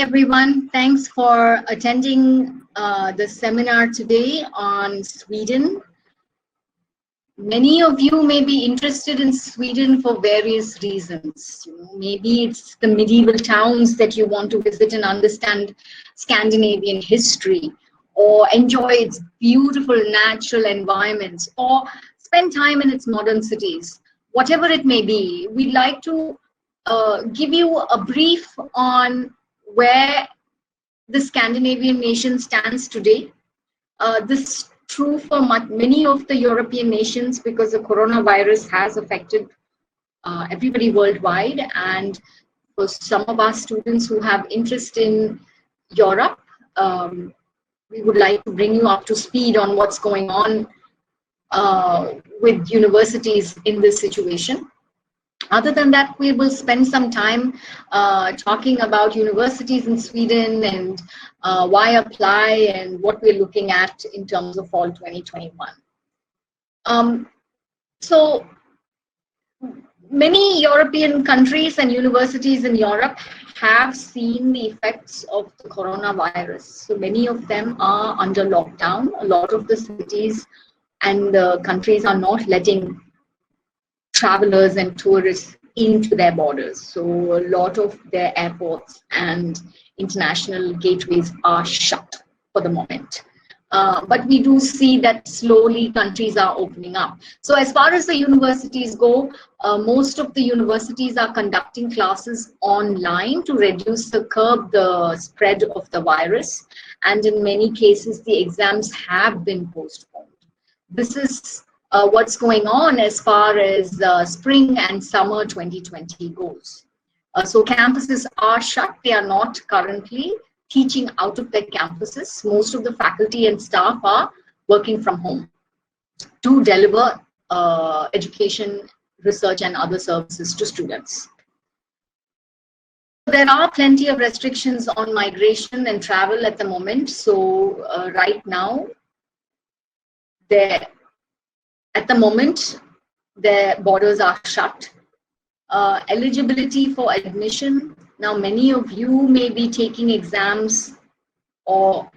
everyone. Thanks for attending the seminar today on Sweden. Many of you may be interested in Sweden for various reasons. Maybe it's the medieval towns that you want to visit and understand Scandinavian history, or enjoy its beautiful natural environments, or spend time in its modern cities. Whatever it may be, we'd like to give you a brief on where the Scandinavian nation stands today. This is true for many of the European nations because the coronavirus has affected everybody worldwide. And for some of our students who have interest in Europe, we would like to bring you up to speed on what's going on with universities in this situation. Other than that, we will spend some time talking about universities in Sweden and why apply and what we're looking at in terms of fall 2021. So many European countries and universities in Europe have seen the effects of the coronavirus. So many of them are under lockdown. A lot of the cities and the countries are not letting travelers and tourists into their borders. So a lot of their airports and international gateways are shut for the moment. But we do see that slowly countries are opening up. So as far as the universities go, most of the universities are conducting classes online to curb the spread of the virus. And in many cases, the exams have been postponed. This is what's going on as far as spring and summer 2020 goes. So campuses are shut. They are not currently teaching out of their campuses. Most of the faculty and staff are working from home to deliver education, research, and other services to students. There are plenty of restrictions on migration and travel at the moment. So right now, at the moment, the borders are shut. Eligibility for admission. Now, many of you may be taking exams or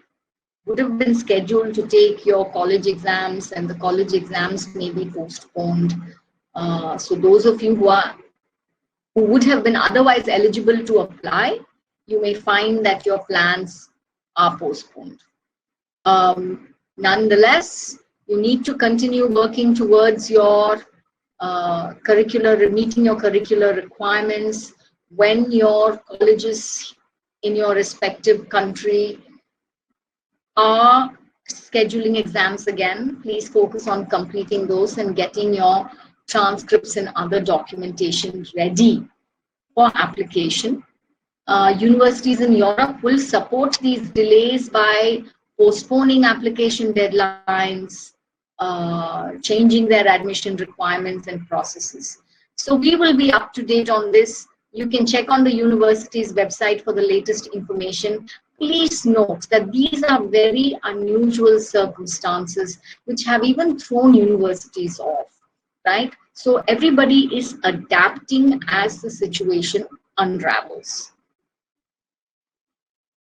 would have been scheduled to take your college exams, and the college exams may be postponed. So those of you who would have been otherwise eligible to apply, you may find that your plans are postponed. Nonetheless, you need to continue working towards your meeting your curricular requirements. When your colleges in your respective country are scheduling exams again, please focus on completing those and getting your transcripts and other documentation ready for application. Universities in Europe will support these delays by postponing application deadlines, changing their admission requirements and processes. So we will be up to date on this. You can check on the university's website for the latest information. Please note that these are very unusual circumstances which have even thrown universities off, right? So everybody is adapting as the situation unravels.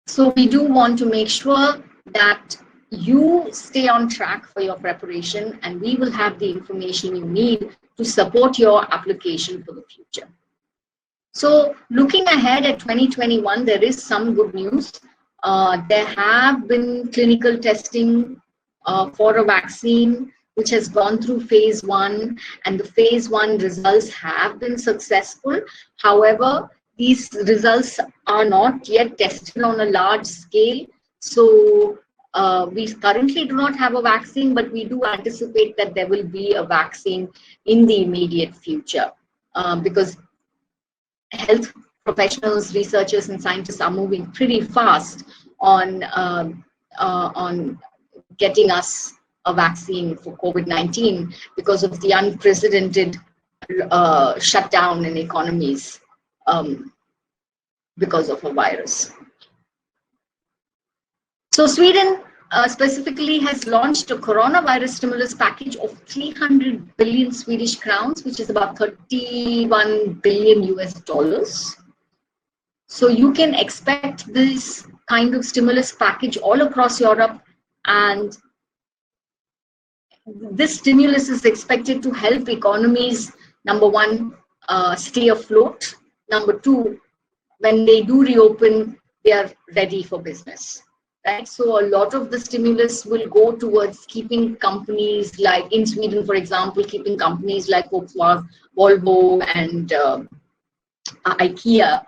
So we do want to make sure that you stay on track for your preparation, and we will have the information you need to support your application for the future. So looking ahead at 2021, there is some good news. There have been clinical testing for a vaccine which has gone through phase 1, and the phase 1 results have been successful. However, these results are not yet tested on a large scale. So we currently do not have a vaccine, but we do anticipate that there will be a vaccine in the immediate future because health professionals, researchers, and scientists are moving pretty fast on getting us a vaccine for COVID-19 because of the unprecedented shutdown in economies because of a virus. So Sweden specifically has launched a coronavirus stimulus package of 300 billion Swedish crowns, which is about 31 billion US dollars. So you can expect this kind of stimulus package all across Europe, and this stimulus is expected to help economies, number one, stay afloat. Number two, when they do reopen, they are ready for business, right? So a lot of the stimulus will go towards keeping companies like, in Sweden, for example, keeping companies like Volvo and IKEA,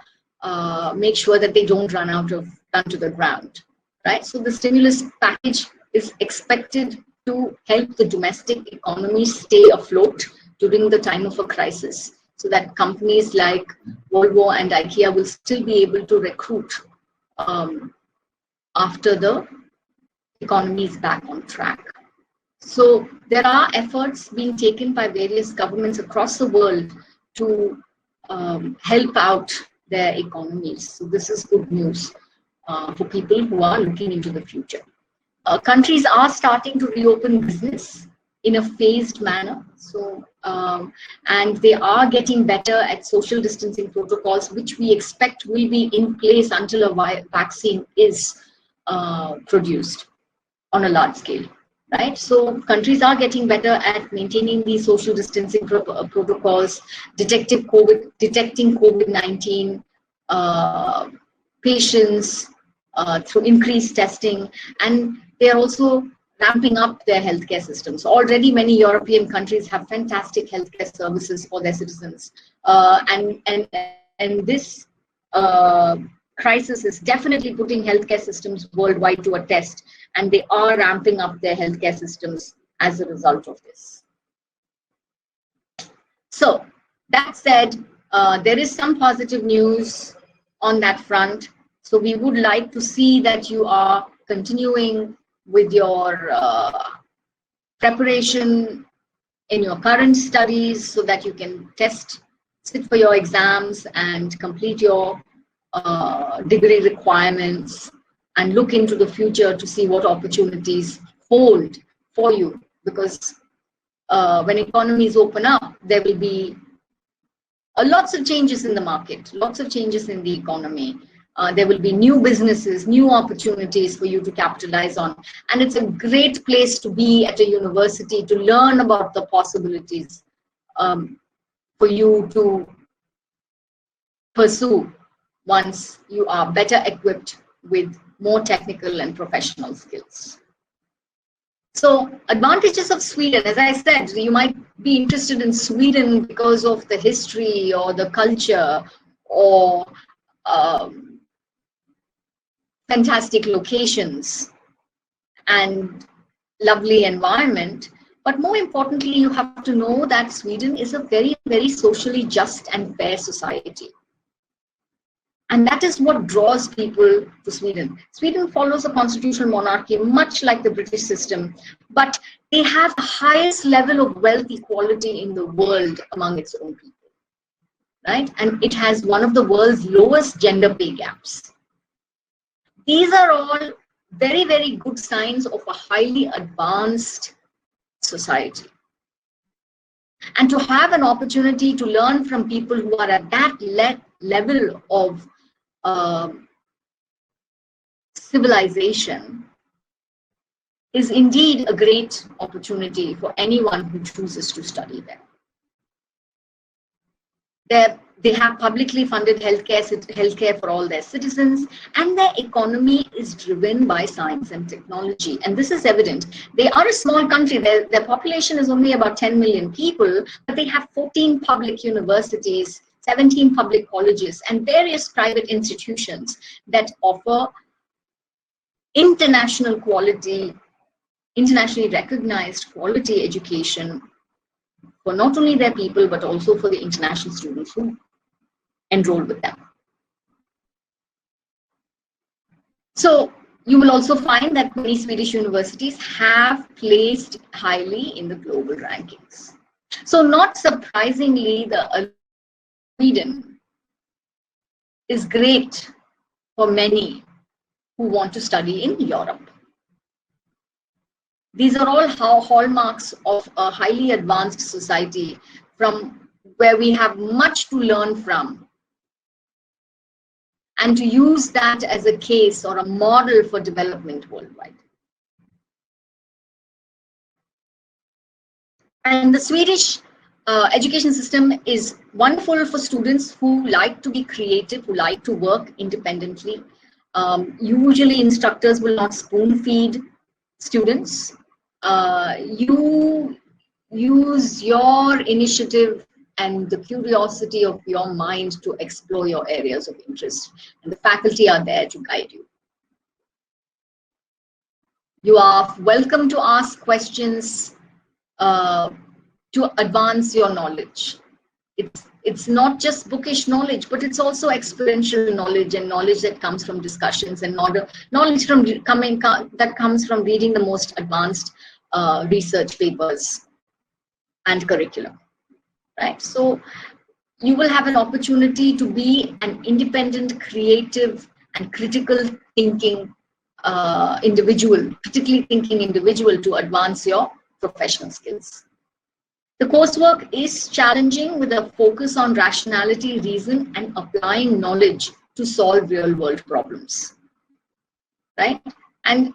make sure that they don't run to the ground, right? So the stimulus package is expected to help the domestic economy stay afloat during the time of a crisis, so that companies like Volvo and IKEA will still be able to recruit after the economy is back on track. So there are efforts being taken by various governments across the world to help out their economies. So this is good news for people who are looking into the future. Countries are starting to reopen business in a phased manner. So, and they are getting better at social distancing protocols, which we expect will be in place until a vaccine is produced on a large scale, right? So countries are getting better at maintaining these social distancing protocols, detecting COVID-19 patients through increased testing, and they are also ramping up their healthcare systems. Already many European countries have fantastic healthcare services for their citizens, and this crisis is definitely putting healthcare systems worldwide to a test, and they are ramping up their healthcare systems as a result of this. So that said, there is some positive news on that front. So we would like to see that you are continuing with your preparation in your current studies, so that you can sit for your exams and complete your degree requirements, and look into the future to see what opportunities hold for you. Because when economies open up, there will be lots of changes in the market, lots of changes in the economy. There will be new businesses, new opportunities for you to capitalize on. And it's a great place to be at a university, to learn about the possibilities for you to pursue once you are better equipped with more technical and professional skills. So advantages of Sweden, as I said, you might be interested in Sweden because of the history or the culture or fantastic locations and lovely environment. But more importantly, you have to know that Sweden is a very, very socially just and fair society. And that is what draws people to Sweden. Sweden follows a constitutional monarchy, much like the British system, but they have the highest level of wealth equality in the world among its own people, right? And it has one of the world's lowest gender pay gaps. These are all very, very good signs of a highly advanced society. And to have an opportunity to learn from people who are at that level of civilization is indeed a great opportunity for anyone who chooses to study there. They have publicly funded healthcare for all their citizens, and their economy is driven by science and technology. And this is evident. They are a small country. Their population is only about 10 million people, but they have 14 public universities, 17 public colleges, and various private institutions that offer internationally recognized quality education for not only their people, but also for the international students who enroll with them. So you will also find that many Swedish universities have placed highly in the global rankings. So not surprisingly, the Sweden is great for many who want to study in Europe. These are all hallmarks of a highly advanced society from where we have much to learn from. and to use that as a case or a model for development worldwide. And the Swedish education system is wonderful for students who like to be creative, who like to work independently. Usually instructors will not spoon feed students. You use your initiative and the curiosity of your mind to explore your areas of interest, and the faculty are there to guide you. You are welcome to ask questions to advance your knowledge. It's not just bookish knowledge, but it's also experiential knowledge and knowledge that comes from discussions and knowledge from that comes from reading the most advanced research papers and curriculum, right? So you will have an opportunity to be an independent, creative, and critical thinking individual, critically thinking individual to advance your professional skills. The coursework is challenging with a focus on rationality, reason, and applying knowledge to solve real-world problems, right? And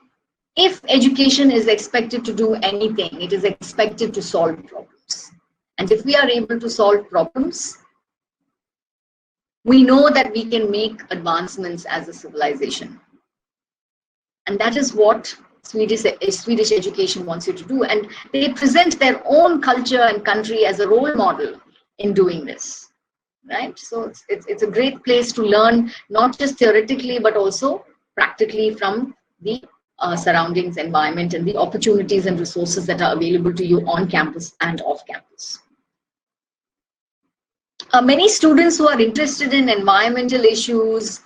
if education is expected to do anything, it is expected to solve problems. And if we are able to solve problems, we know that we can make advancements as a civilization. And that is what Swedish education wants you to do, and they present their own culture and country as a role model in doing this, right? So it's a great place to learn, not just theoretically but also practically from the surroundings, environment, and the opportunities and resources that are available to you on campus and off campus. Many students who are interested in environmental issues,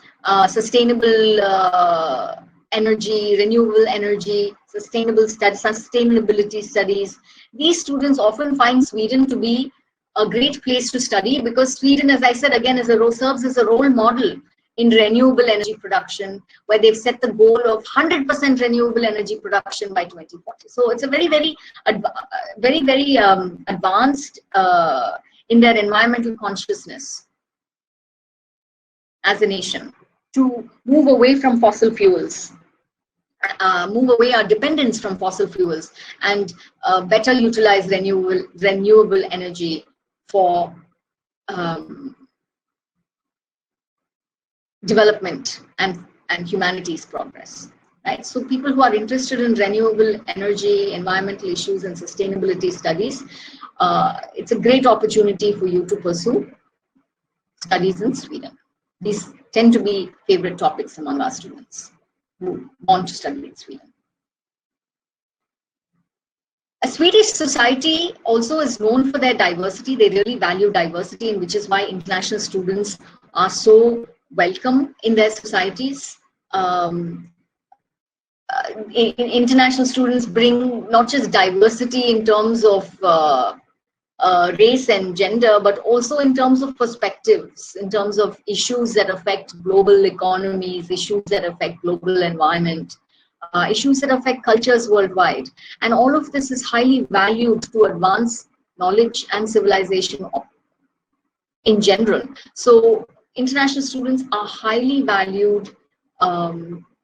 sustainable energy, renewable energy, sustainability studies, these students often find Sweden to be a great place to study, because Sweden, as I said again, serves as a role model in renewable energy production, where they've set the goal of 100% renewable energy production by 2040. So it's a very advanced in their environmental consciousness as a nation, to move away from fossil fuels, move away our dependence from fossil fuels, and better utilize renewable energy for development and humanity's progress, right? So people who are interested in renewable energy, environmental issues, and sustainability studies, it's a great opportunity for you to pursue studies in Sweden. These tend to be favorite topics among our students who want to study in Sweden. A Swedish society also is known for their diversity. They really value diversity, and which is why international students are so welcome in their societies. International students bring not just diversity in terms of race and gender, but also in terms of perspectives, in terms of issues that affect global economies, issues that affect global environment, issues that affect cultures worldwide. And all of this is highly valued to advance knowledge and civilization in general. So international students are highly valued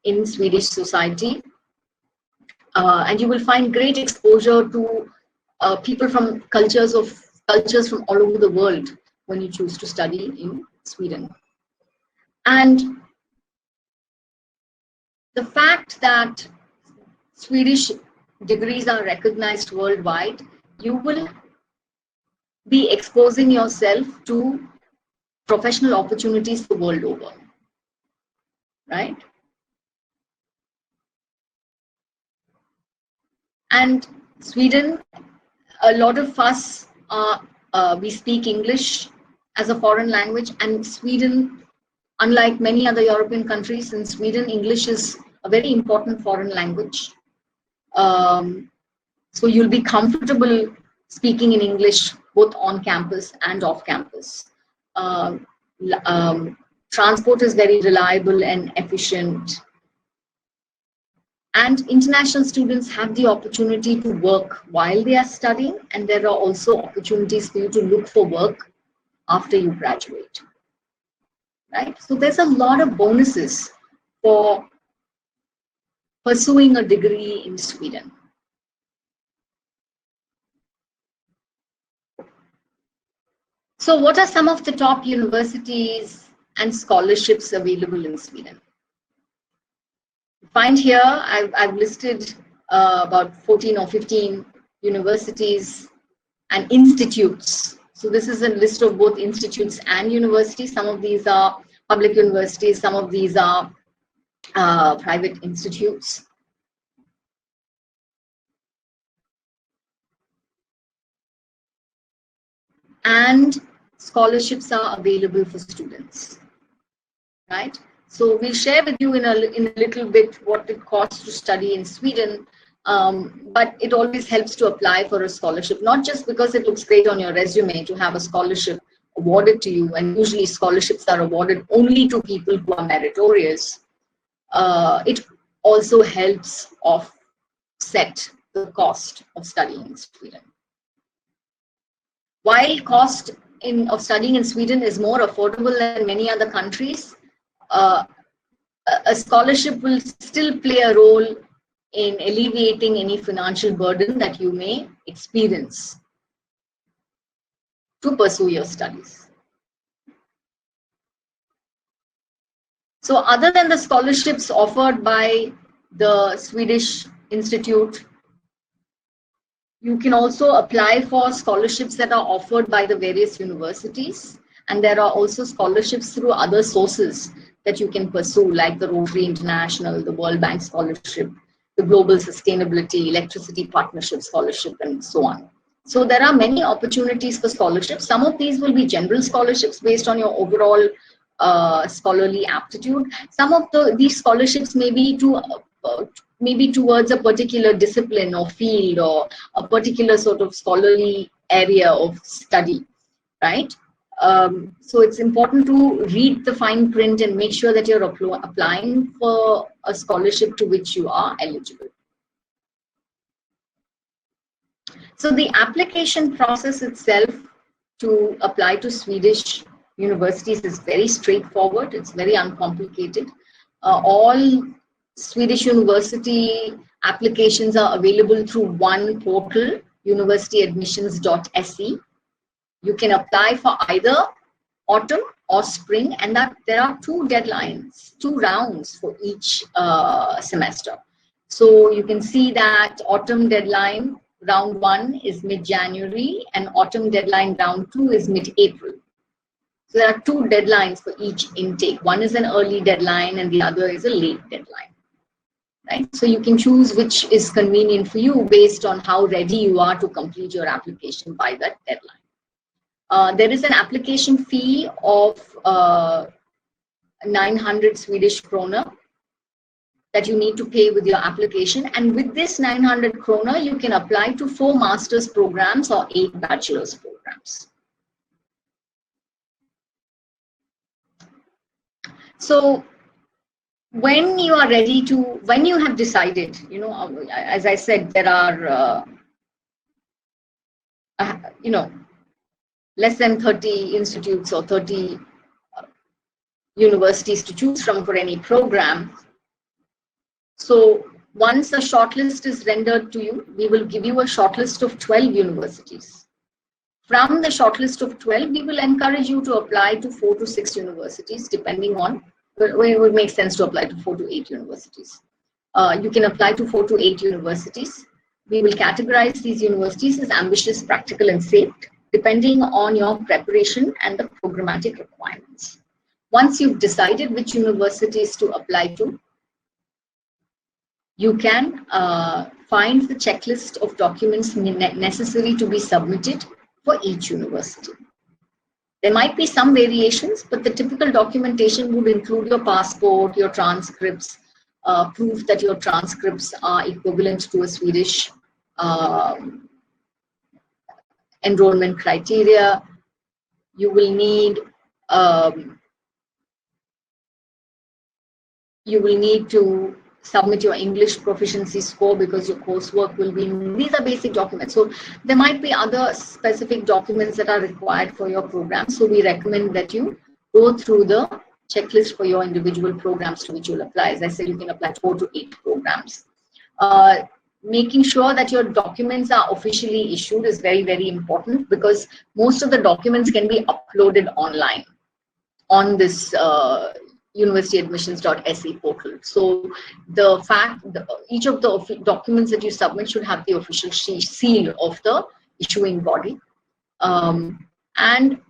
in Swedish society, and you will find great exposure to people from cultures from all over the world when you choose to study in Sweden. And the fact that Swedish degrees are recognized worldwide, you will be exposing yourself to professional opportunities the world over, right? And Sweden, a lot of us we speak English as a foreign language, and Sweden, unlike many other European countries, in Sweden, English is a very important foreign language. So you'll be comfortable speaking in English both on campus and off campus. Transport is very reliable and efficient. And international students have the opportunity to work while they are studying, and there are also opportunities for you to look for work after you graduate, right? So there's a lot of bonuses for pursuing a degree in Sweden. So what are some of the top universities and scholarships available in Sweden? Find here, I've listed about 14 or 15 universities and institutes. So this is a list of both institutes and universities. Some of these are public universities, some of these are private institutes. And scholarships are available for students, right? So we'll share with you in a little bit what it costs to study in Sweden, but it always helps to apply for a scholarship, not just because it looks great on your resume to have a scholarship awarded to you, and usually scholarships are awarded only to people who are meritorious. It also helps offset the cost of studying in Sweden. While cost of studying in Sweden is more affordable than many other countries, a scholarship will still play a role in alleviating any financial burden that you may experience to pursue your studies. So other than the scholarships offered by the Swedish Institute, you can also apply for scholarships that are offered by the various universities. And there are also scholarships through other sources that you can pursue, like the Rotary International, the World Bank Scholarship, the Global Sustainability, Electricity Partnership Scholarship, and so on. So there are many opportunities for scholarships. Some of these will be general scholarships based on your overall scholarly aptitude. Some of these scholarships may be towards a particular discipline or field or a particular sort of scholarly area of study, right? So it's important to read the fine print and make sure that you're applying for a scholarship to which you are eligible. So the application process itself to apply to Swedish universities is very straightforward. It's very uncomplicated. All Swedish university applications are available through one portal, universityadmissions.se. You can apply for either autumn or spring, and that there are two rounds for each semester. So you can see that autumn deadline round 1 is mid-January and autumn deadline round 2 is mid-April. So there are two deadlines for each intake. One is an early deadline and the other is a late deadline. Right? So you can choose which is convenient for you based on how ready you are to complete your application by that deadline. There is an application fee of 900 Swedish krona that you need to pay with your application. And with this 900 krona, you can apply to 4 master's programs or 8 bachelor's programs. So when you are ready to, when you have decided, you know, as I said, there are, you know, less than 30 institutes or 30 universities to choose from for any program. So once a shortlist is rendered to you, we will give you a shortlist of 12 universities. From the shortlist of 12, we will encourage you to apply to 4 to 6 universities, depending on where it would make sense to apply to 4 to 8 universities. You can apply to 4 to 8 universities. We will categorize these universities as ambitious, practical, and safe, depending on your preparation and the programmatic requirements. Once you've decided which universities to apply to, you can find the checklist of documents necessary to be submitted for each university. There might be some variations, but the typical documentation would include your passport, your transcripts, proof that your transcripts are equivalent to a Swedish enrollment criteria. You will need to submit your English proficiency score because your coursework will be, these are basic documents. So there might be other specific documents that are required for your program. So we recommend that you go through the checklist for your individual programs to which you'll apply. As I said, you can apply 4 to 8 programs. Making sure that your documents are officially issued is very, very important, because most of the documents can be uploaded online on this universityadmissions.se portal. So the fact that each of the documents that you submit should have the official seal of the issuing body. And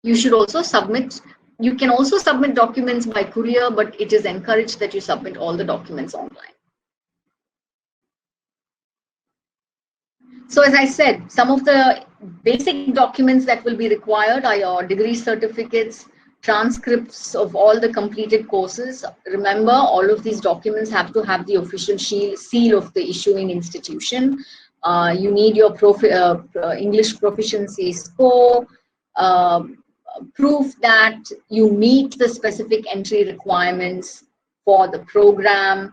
you should also submit, you can also submit documents by courier, but it is encouraged that you submit all the documents online. So as I said, some of the basic documents that will be required are your degree certificates, transcripts of all the completed courses. Remember, all of these documents have to have the official seal of the issuing institution. You need your English proficiency score, proof that you meet the specific entry requirements for the program,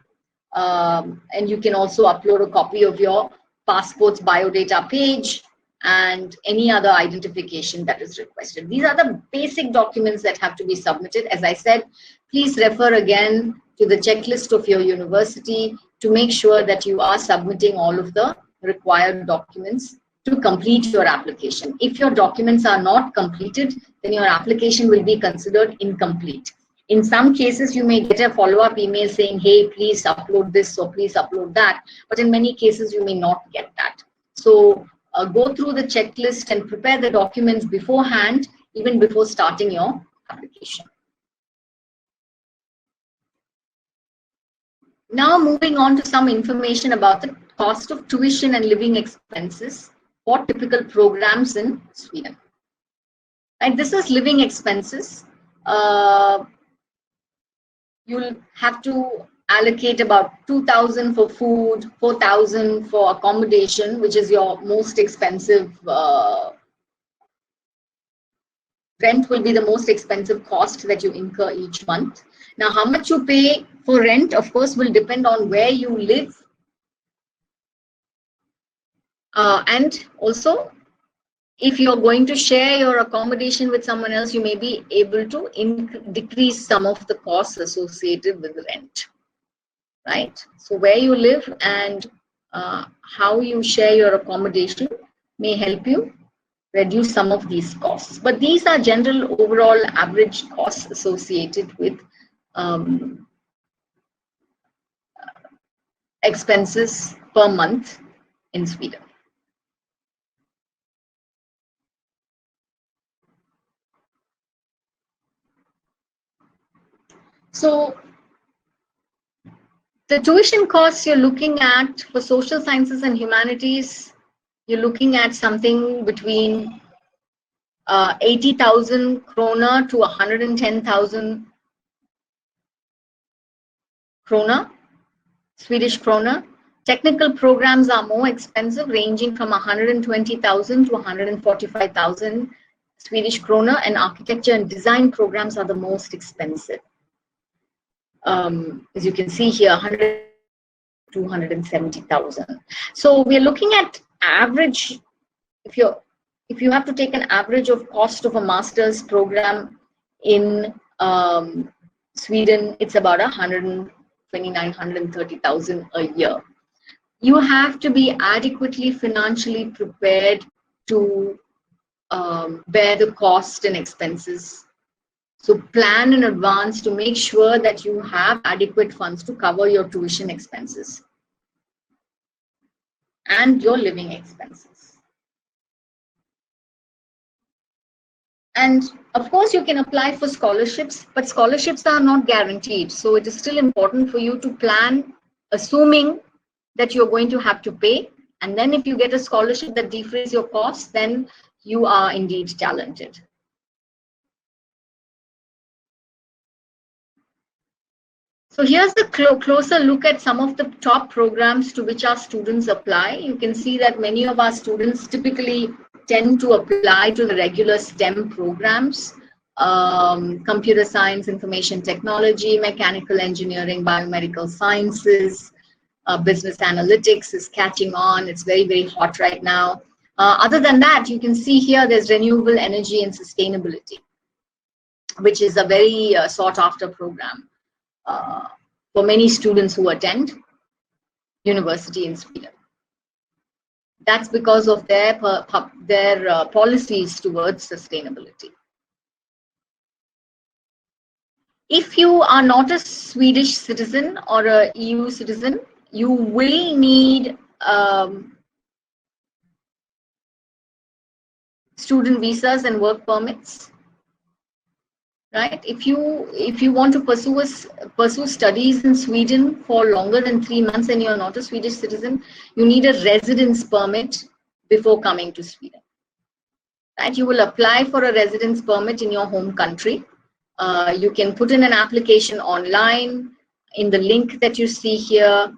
and you can also upload a copy of your passport's biodata page and any other identification that is requested. These are the basic documents that have to be submitted. As I said, please refer again to the checklist of your university to make sure that you are submitting all of the required documents to complete your application. If your documents are not completed, then your application will be considered incomplete. In some cases, you may get a follow-up email saying, hey, please upload this or please upload that. But in many cases, you may not get that. So go through the checklist and prepare the documents beforehand, even before starting your application. Now moving on to some information about the cost of tuition and living expenses for typical programs in Sweden. Right, this is living expenses. You'll have to allocate about 2,000 for food, 4,000 for accommodation, which is your most expensive. Rent will be the most expensive cost that you incur each month. Now, how much you pay for rent, of course, will depend on where you live. And also, if you're going to share your accommodation with someone else, you may be able to decrease some of the costs associated with the rent, right? So where you live and how you share your accommodation may help you reduce some of these costs. But these are general overall average costs associated with expenses per month in Sweden. So the tuition costs you're looking at for social sciences and humanities, you're looking at something between 80,000 krona to 110,000 krona, Swedish krona. Technical programs are more expensive, ranging from 120,000 to 145,000 Swedish krona, and architecture and design programs are the most expensive. As you can see here, 100,000 to 270,000. So we're looking at average. If you have to take an average of cost of a master's program in Sweden, it's about 129,000, 130,000 a year. You have to be adequately financially prepared to bear the cost and expenses. So plan in advance to make sure that you have adequate funds to cover your tuition expenses and your living expenses. And of course, you can apply for scholarships, but scholarships are not guaranteed. So it is still important for you to plan, assuming that you're going to have to pay. And then if you get a scholarship that defrays your costs, then you are indeed talented. So here's a closer look at some of the top programs to which our students apply. You can see that many of our students typically tend to apply to the regular STEM programs, computer science, information technology, mechanical engineering, biomedical sciences, business analytics is catching on. It's very, very hot right now. Other than that, you can see here there's renewable energy and sustainability. which is a very sought after program for many students who attend university in Sweden. That's because of their policies towards sustainability. If you are not a Swedish citizen or a EU citizen, you will need student visas and work permits, right? If you want to pursue studies in Sweden for longer than 3 months and you're not a Swedish citizen, you need a residence permit before coming to Sweden, right? You will apply for a residence permit in your home country. You can put in an application online in the link that you see here.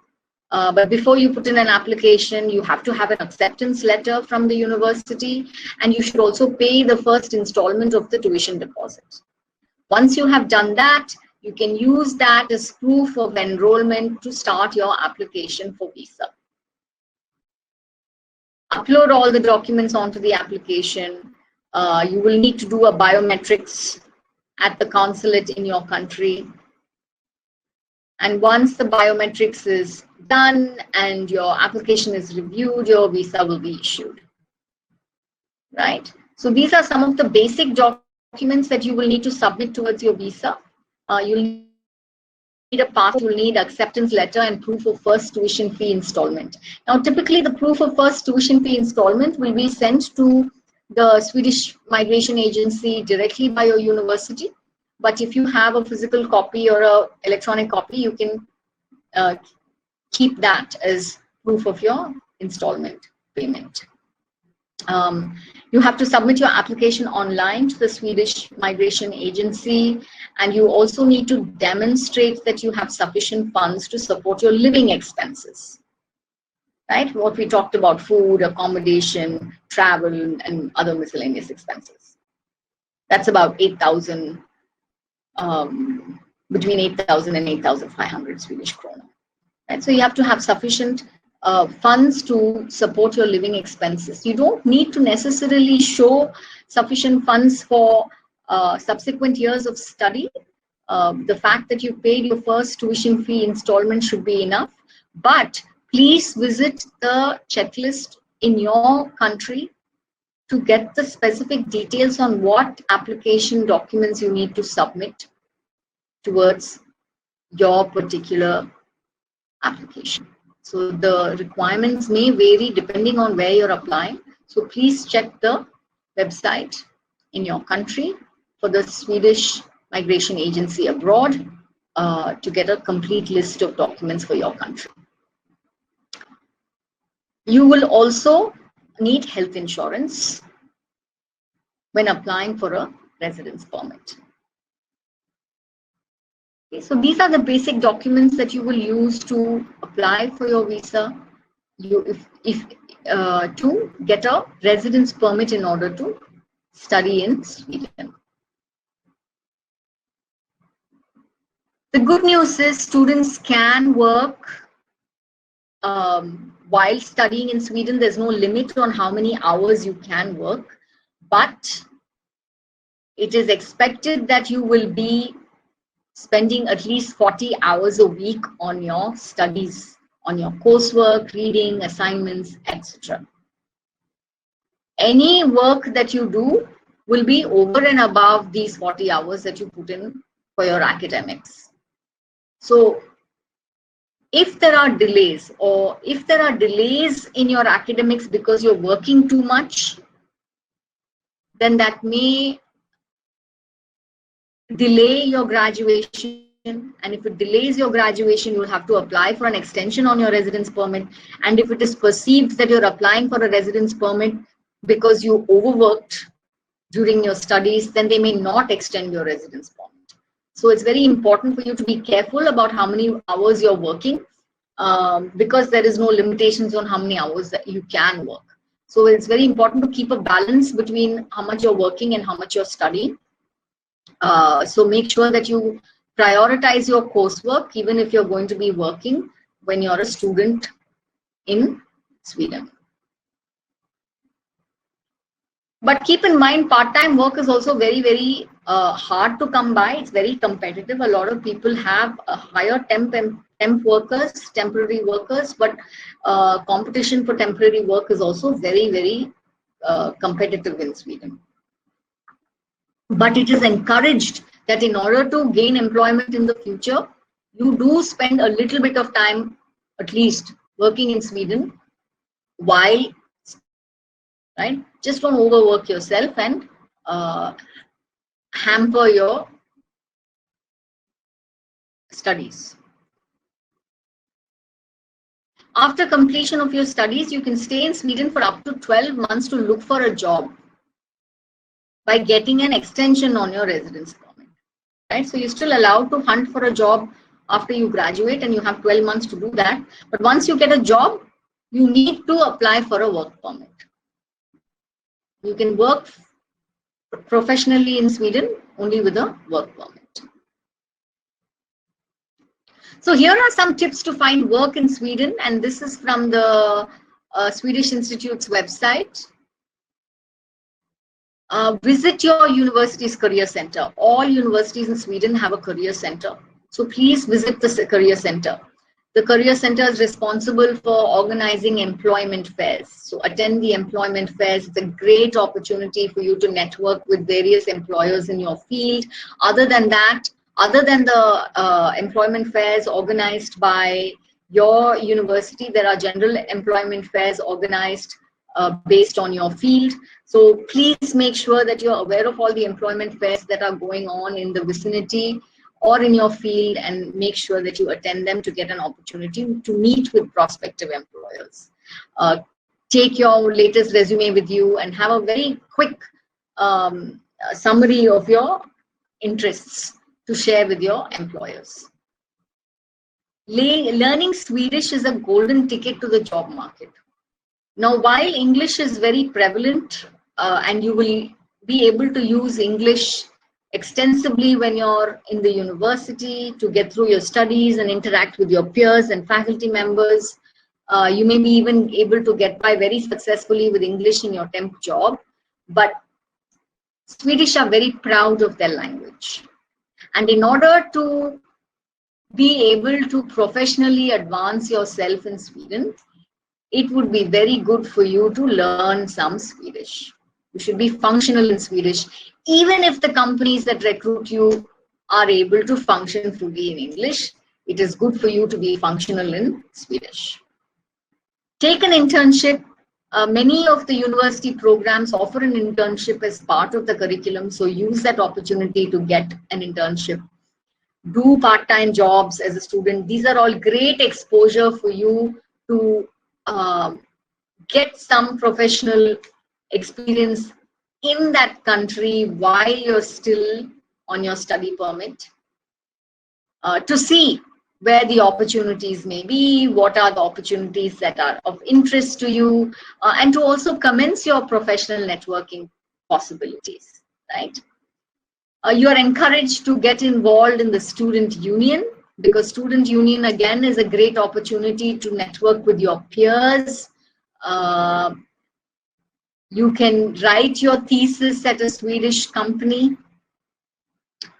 But before you put in an application, you have to have an acceptance letter from the university, and you should also pay the first installment of the tuition deposit. Once you have done that, you can use that as proof of enrollment to start your application for visa. Upload all the documents onto the application. You will need to do a biometrics at the consulate in your country. And once the biometrics is done and your application is reviewed, your visa will be issued, right? So these are some of the basic documents that you will need to submit towards your visa. You'll need a passport, you'll need acceptance letter and proof of first tuition fee installment. Now, typically the proof of first tuition fee installment will be sent to the Swedish Migration Agency directly by your university. But if you have a physical copy or an electronic copy, you can keep that as proof of your installment payment. You have to submit your application online to the Swedish Migration Agency, and you also need to demonstrate that you have sufficient funds to support your living expenses. Right? What we talked about, food, accommodation, travel, and other miscellaneous expenses. That's about 8,000, between 8,000 and 8,500 Swedish krona. Right? So you have to have sufficient funds to support your living expenses. You don't need to necessarily show sufficient funds for subsequent years of study. The fact that you paid your first tuition fee installment should be enough, but please visit the checklist in your country to get the specific details on what application documents you need to submit towards your particular application. So the requirements may vary depending on where you're applying. So please check the website in your country for the Swedish Migration Agency abroad to get a complete list of documents for your country. You will also need health insurance when applying for a residence permit. Okay, so these are the basic documents that you will use to apply for your visa. To get a residence permit in order to study in Sweden. The good news is students can work while studying in Sweden. There's no limit on how many hours you can work, but it is expected that you will be spending at least 40 hours a week on your studies, on your coursework, reading, assignments, etc. Any work that you do will be over and above these 40 hours that you put in for your academics. So if there are delays, or if there are delays in your academics because you're working too much, then that may delay your graduation. And if it delays your graduation, you'll have to apply for an extension on your residence permit. And if it is perceived that you're applying for a residence permit because you overworked during your studies, then they may not extend your residence permit. So it's very important for you to be careful about how many hours you're working, because there is no limitations on how many hours that you can work. So it's very important to keep a balance between how much you're working and how much you're studying. So make sure that you prioritize your coursework, even if you're going to be working when you're a student in Sweden. But keep in mind, part-time work is also very, very hard to come by. It's very competitive. A lot of people have a higher temp workers, temporary workers, but competition for temporary work is also very, very competitive in Sweden. But it is encouraged that in order to gain employment in the future, you do spend a little bit of time, at least, working in Sweden while, right? Just don't overwork yourself and hamper your studies. After completion of your studies, you can stay in Sweden for up to 12 months to look for a job by getting an extension on your residence permit, right? So you're still allowed to hunt for a job after you graduate, and you have 12 months to do that. But once you get a job, you need to apply for a work permit. You can work professionally in Sweden only with a work permit. So here are some tips to find work in Sweden, and this is from the Swedish Institute's website. Visit your university's career center. All universities in Sweden have a career center. So please visit the career center. The career center is responsible for organizing employment fairs. So attend the employment fairs. It's a great opportunity for you to network with various employers in your field. Other than that, other than the employment fairs organized by your university, there are general employment fairs organized based on your field. So please make sure that you're aware of all the employment fairs that are going on in the vicinity or in your field, and make sure that you attend them to get an opportunity to meet with prospective employers. Take your latest resume with you and have a very quick summary of your interests to share with your employers. Learning Swedish is a golden ticket to the job market. Now, while English is very prevalent and you will be able to use English extensively when you're in the university to get through your studies and interact with your peers and faculty members, you may be even able to get by very successfully with English in your temp job, but Swedish are very proud of their language. And in order to be able to professionally advance yourself in Sweden, it would be very good for you to learn some Swedish. You should be functional in Swedish, even if the companies that recruit you are able to function fully in English. It is good for you to be functional in Swedish. Take an internship. Many of the university programs offer an internship as part of the curriculum, so use that opportunity to get an internship. Do part-time jobs as a student. These are all great exposure for you to get some professional experience in that country while you're still on your study permit, to see where the opportunities may be, what are the opportunities that are of interest to you, and to also commence your professional networking possibilities, right? You are encouraged to get involved in the student union, because student union again is a great opportunity to network with your peers. You can write your thesis at a Swedish company.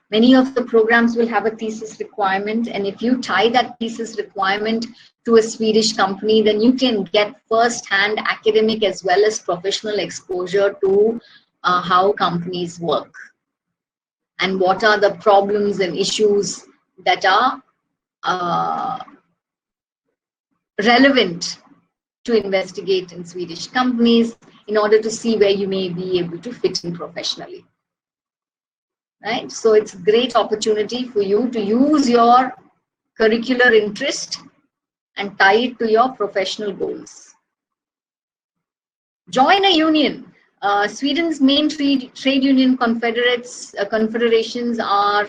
Many of the programs will have a thesis requirement, and if you tie that thesis requirement to a Swedish company, then you can get first-hand academic as well as professional exposure to how companies work and what are the problems and issues that are relevant to investigate in Swedish companies in order to see where you may be able to fit in professionally. Right? So it's a great opportunity for you to use your curricular interest and tie it to your professional goals. Join a union. Sweden's main trade union confederations are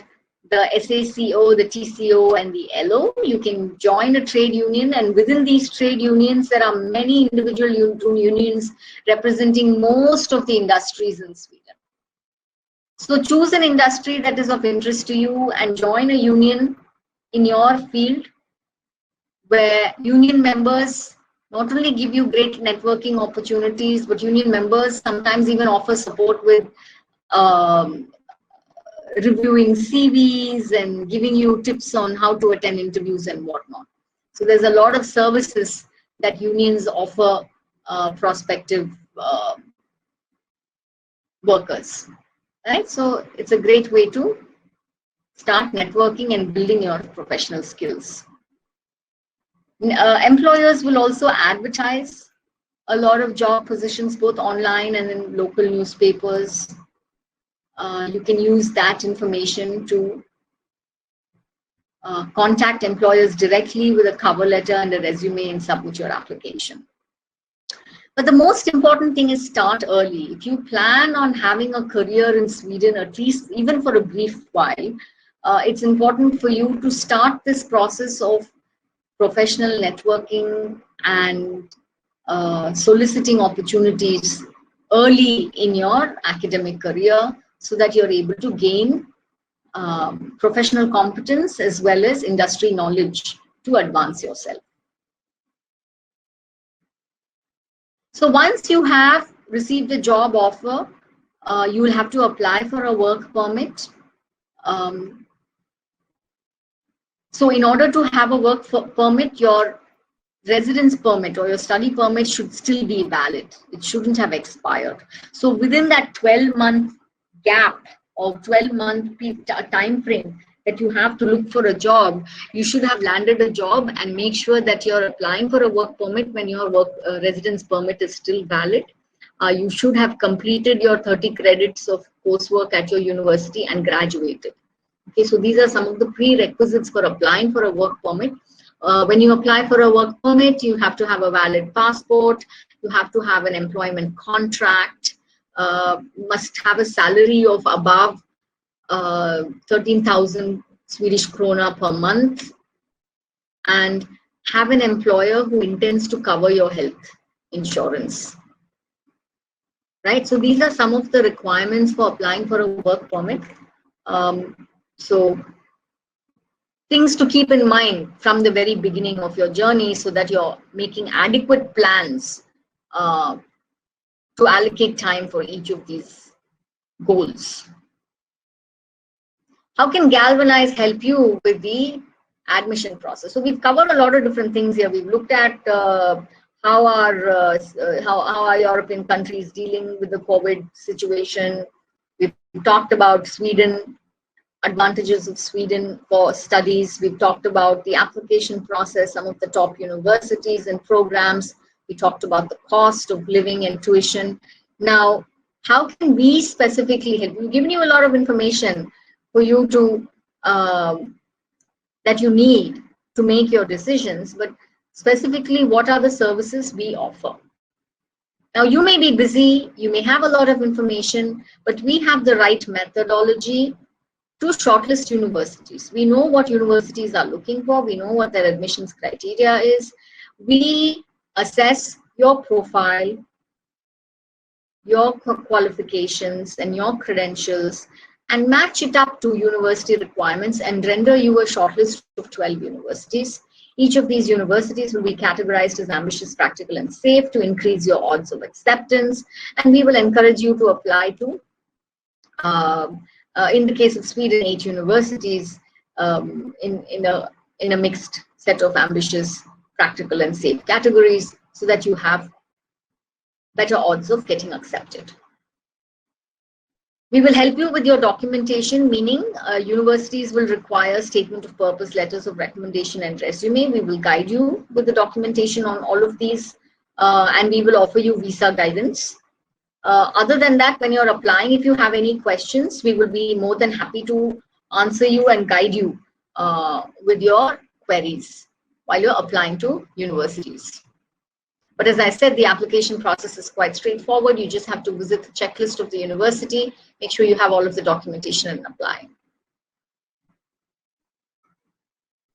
the SACO, the TCO, and the LO. You can join a trade union, and within these trade unions, there are many individual unions representing most of the industries in Sweden. So choose an industry that is of interest to you and join a union in your field, where union members not only give you great networking opportunities, but union members sometimes even offer support with reviewing CVs and giving you tips on how to attend interviews and whatnot. So there's a lot of services that unions offer prospective workers, right? So it's a great way to start networking and building your professional skills. Employers will also advertise a lot of job positions, both online and in local newspapers. You can use that information to contact employers directly with a cover letter and a resume and submit your application. But the most important thing is start early. If you plan on having a career in Sweden, at least even for a brief while, it's important for you to start this process of professional networking and soliciting opportunities early in your academic career so that you're able to gain professional competence as well as industry knowledge to advance yourself. So once you have received a job offer, you will have to apply for a work permit. So in order to have a work permit, your residence permit or your study permit should still be valid. It shouldn't have expired. So within that 12-month gap or 12-month time frame that you have to look for a job, you should have landed a job and make sure that you're applying for a work permit when your work residence permit is still valid. You should have completed your 30 credits of coursework at your university and graduated. Okay, so these are some of the prerequisites for applying for a work permit. When you apply for a work permit, you have to have a valid passport, you have to have an employment contract, must have a salary of above 13,000 Swedish krona per month, and have an employer who intends to cover your health insurance. Right, so these are some of the requirements for applying for a work permit. So things to keep in mind from the very beginning of your journey so that you're making adequate plans to allocate time for each of these goals. How can Galvanize help you with the admission process? So we've covered a lot of different things here. We've looked at how are European countries dealing with the COVID situation. We've talked about Sweden, advantages of Sweden for studies. We've talked about the application process, some of the top universities and programs. We talked about the cost of living and tuition. Now, how can we specifically help? We've given you a lot of information for you to that you need to make your decisions, but specifically, what are the services we offer? Now, you may be busy, you may have a lot of information, but we have the right methodology to shortlist universities. We know what universities are looking for. We know what their admissions criteria is. We assess your profile, your qualifications, and your credentials, and match it up to university requirements and render you a shortlist of 12 universities. Each of these universities will be categorized as ambitious, practical, and safe to increase your odds of acceptance. And we will encourage you to apply to, in the case of Sweden, 8 universities in a mixed set of ambitious, practical, and safe categories so that you have better odds of getting accepted. We will help you with your documentation, meaning universities will require statement of purpose, letters of recommendation, and resume. We will guide you with the documentation on all of these, and we will offer you visa guidance. Other than that, when you're applying, if you have any questions, we will be more than happy to answer you and guide you with your queries while you're applying to universities. But as I said, the application process is quite straightforward. You just have to visit the checklist of the university, make sure you have all of the documentation and apply.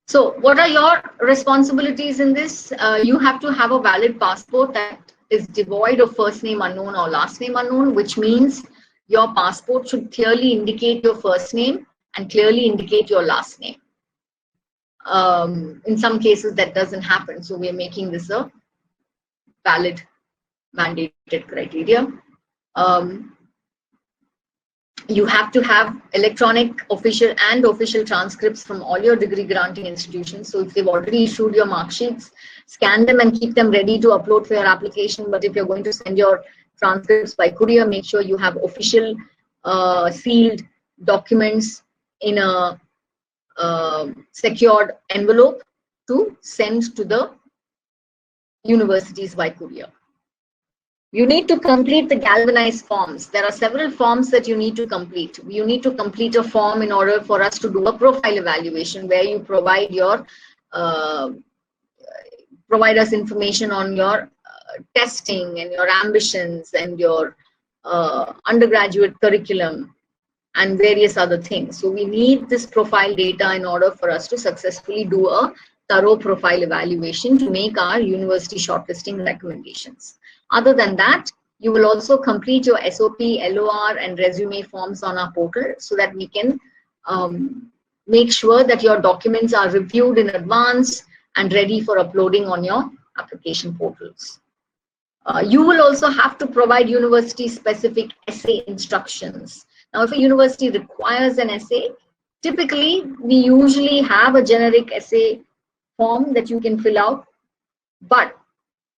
So what are your responsibilities in this? You have to have a valid passport that is devoid of first name unknown or last name unknown, which means your passport should clearly indicate your first name and clearly indicate your last name. In some cases, that doesn't happen. So we're making this a valid mandated criteria. You have to have electronic official transcripts from all your degree granting institutions. So if they've already issued your mark sheets, scan them and keep them ready to upload for your application. But if you're going to send your transcripts by courier, make sure you have official sealed documents in a secured envelope to send to the universities by courier. You need to complete the Galvanize forms. There are several forms that you need to complete. You need to complete a form in order for us to do a profile evaluation, where you provide your provide us information on your testing and your ambitions and your undergraduate curriculum and various other things. So we need this profile data in order for us to successfully do a thorough profile evaluation to make our university shortlisting recommendations. Other than that, you will also complete your SOP, LOR, and resume forms on our portal so that we can make sure that your documents are reviewed in advance and ready for uploading on your application portals. You will also have to provide university-specific essay instructions. Now, if a university requires an essay, typically we usually have a generic essay form that you can fill out. But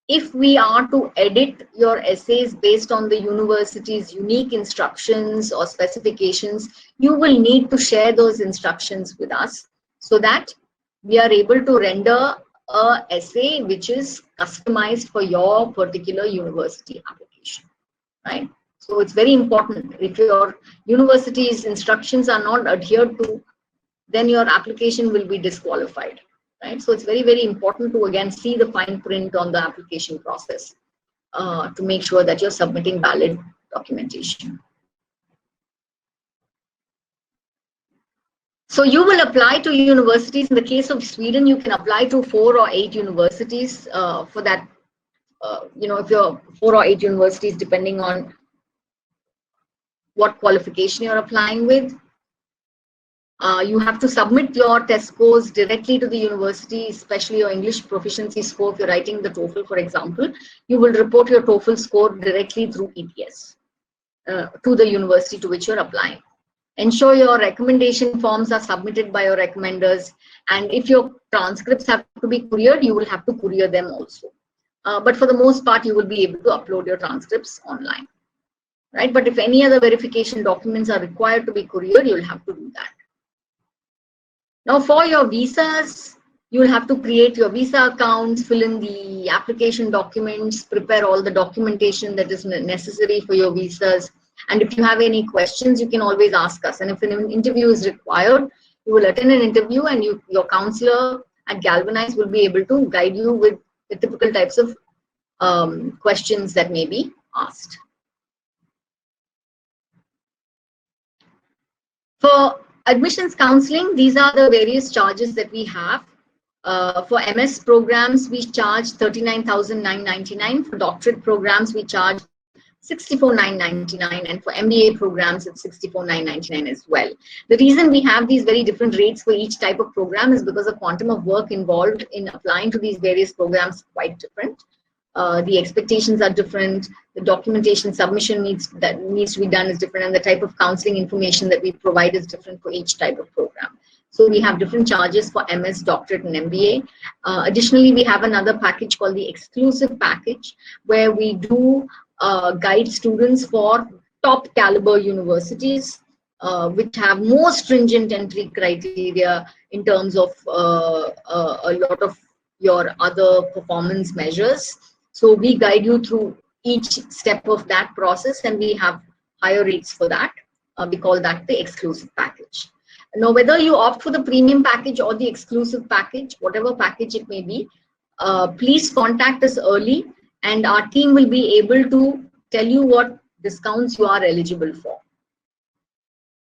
if we are to edit your essays based on the university's unique instructions or specifications, you will need to share those instructions with us so that we are able to render an essay which is customized for your particular university application, right? So it's very important. If your university's instructions are not adhered to, then your application will be disqualified. Right? So it's very, very important to again see the fine print on the application process to make sure that you're submitting valid documentation. So you will apply to universities. In the case of Sweden, you can apply to 4 or 8 universities for that. If you're 4 or 8 universities, depending on what qualification you're applying with. You have to submit your test scores directly to the university, especially your English proficiency score. If you're writing the TOEFL, for example, you will report your TOEFL score directly through EPS to the university to which you're applying. Ensure your recommendation forms are submitted by your recommenders. And if your transcripts have to be couriered, you will have to courier them also. But for the most part, you will be able to upload your transcripts online. Right? But if any other verification documents are required to be couriered, you'll have to do that. Now for your visas, you will have to create your visa accounts, fill in the application documents, prepare all the documentation that is necessary for your visas. And if you have any questions, you can always ask us. And if an interview is required, you will attend an interview and your counselor at Galvanize will be able to guide you with the typical types of questions that may be asked. For admissions counseling, these are the various charges that we have. For MS programs, we charge 39,999. For doctorate programs, we charge 64,999, and for MBA programs, it's 64,999 as well. The reason we have these very different rates for each type of program is because the quantum of work involved in applying to these various programs is quite different. The expectations are different. The documentation submission needs to be done is different, and the type of counseling information that we provide is different for each type of program. So we have different charges for MS, doctorate, and MBA. Additionally, we have another package called the exclusive package, where we do guide students for top caliber universities, which have more stringent entry criteria in terms of a lot of your other performance measures. So we guide you through each step of that process, and we have higher rates for that. We call that the exclusive package. Now, whether you opt for the premium package or the exclusive package, whatever package it may be, please contact us early, and our team will be able to tell you what discounts you are eligible for.